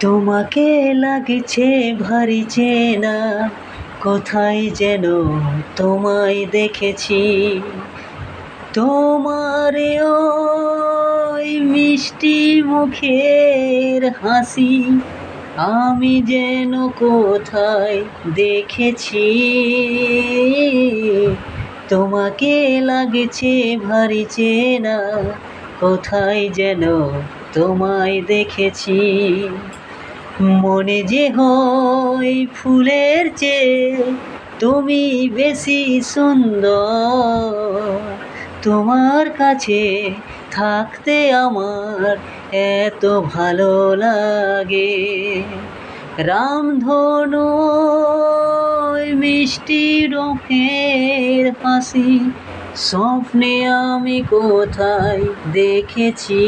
তোমাকে লাগছে ভারী চেনা, কোথায় যেন তোমায় দেখেছি। তোমার ওই মিষ্টি মুখের হাসি আমি যেন কোথায় দেখেছি। তোমাকে লাগছে ভারী চেনা, কোথায় যেন তোমায় দেখেছি। মনে যে হয় ফুলের চেয়ে তুমি বেশি সুন্দর। তোমার কাছে থাকতে আমার এত ভালো লাগে। রামধনু ওই মিষ্টি রঙের হাসি স্বপ্নে আমি কোথায় দেখেছি।